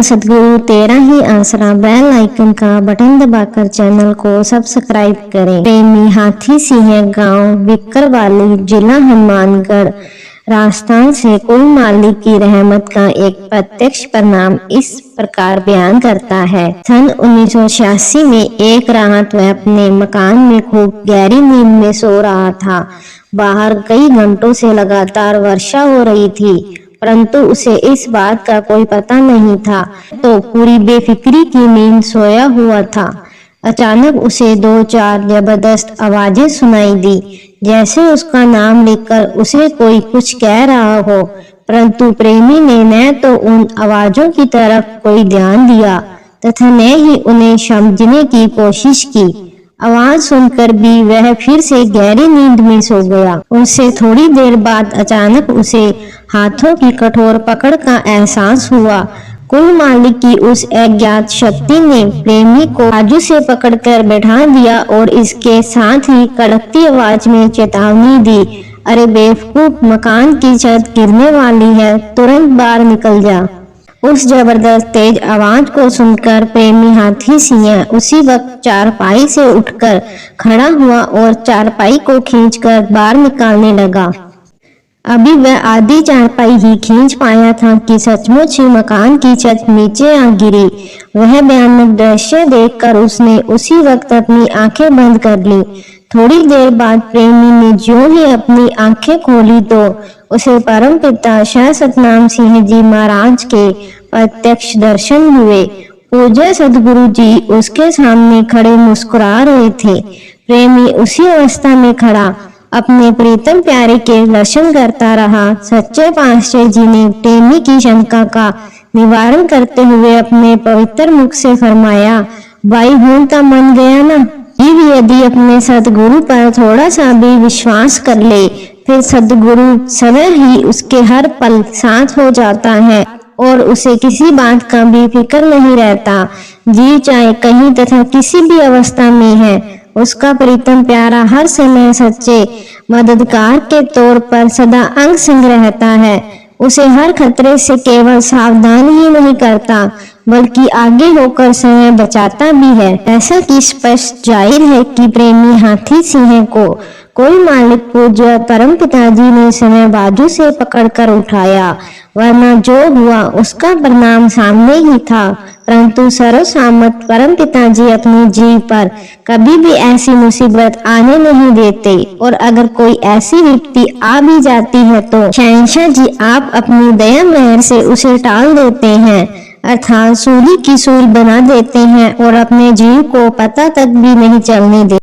सद्गुरु तेरा ही आसरा। Bell icon का बटन दबाकर चैनल को सब्सक्राइब करें। प्रेमी हाथी सिंह गांव विकरवाली, जिला हनुमानगढ़, राजस्थान से कुल मालिक की रहमत का एक प्रत्यक्ष परिणाम इस प्रकार बयान करता है। सन 1986 में एक रात वह अपने मकान में खूब गहरी नींद में सो रहा था। बाहर कई घंटों से लगातार वर्षा हो रही थी, परंतु उसे इस बात का कोई पता नहीं था, तो पूरी बेफिक्री की नींद सोया हुआ था। अचानक उसे 2-4 जबरदस्त आवाजें सुनाई दी, जैसे उसका नाम लेकर उसे कोई कुछ कह रहा हो, परंतु प्रेमी ने न तो उन आवाजों की तरफ कोई ध्यान दिया तथा न ही उन्हें समझने की कोशिश की। आवाज सुनकर भी वह फिर से गहरी नींद में सो गया। उससे थोड़ी देर बाद अचानक उसे हाथों की कठोर पकड़ का एहसास हुआ। कुल मालिक की उस अज्ञात शक्ति ने प्रेमी को बाजू से पकड़कर बैठा दिया और इसके साथ ही कड़कती आवाज में चेतावनी दी, अरे बेवकूफ, मकान की छत गिरने वाली है, तुरंत बाहर निकल जा। उस जबरदस्त तेज आवाज को सुनकर प्रेमी हाथी सिंह उसी वक्त चारपाई से उठकर खड़ा हुआ और चारपाई को खींचकर बाहर निकालने लगा। अभी वह आधी चारपाई ही खींच पाया था कि सचमुच ही मकान की छत नीचे आ गिरी। वह भयानक दृश्य देखकर उसने उसी वक्त अपनी आंखें बंद कर ली। थोड़ी देर बाद प्रेमी ने ज्यों ही अपनी आंखें खोली तो उसे परमपिता शाह सतनाम सिंह जी महाराज के प्रत्यक्ष दर्शन हुए। पूज्य सद्गुरु जी उसके सामने खड़े मुस्कुरा रहे थे। प्रेमी उसी अवस्था में खड़ा अपने प्रीतम प्यारे के दर्शन करता रहा। सच्चे पातशाह जी ने प्रेमी की शंका का निवारण करते हुए अपने पवित्र मुख से फरमाया, भाई हूं तो मन गया ना। यदि अपने सद्गुरु पर थोड़ा सा भी विश्वास कर ले, फिर सद्गुरु सदैव ही उसके हर पल साथ हो जाता है और उसे किसी बात का भी फिक्र नहीं रहता। जी चाहे कहीं तथा किसी भी अवस्था में है, उसका प्रीतम प्यारा हर समय सच्चे मददगार के तौर पर सदा अंग संग रहता है। उसे हर खतरे से केवल सावधान ही नहीं करता, बल्कि आगे होकर समय बचाता भी है। ऐसा कि स्पष्ट जाहिर है कि प्रेमी हाथी सिंह को कोई मालिक पूज्य परम पिताजी ने समय बाजू से पकड़कर उठाया, वरना जो हुआ उसका परिणाम सामने ही था। परंतु सर्वसम्मत परम पिताजी अपनी जीव पर कभी भी ऐसी मुसीबत आने नहीं देते, और अगर कोई ऐसी विपत्ति आ भी जाती है तो शहंशाह जी आप अपनी दया मेहर से उसे टाल देते हैं, अर्थात सूली की सूल बना देते हैं और अपने जीव को पता तक भी नहीं चलने देते।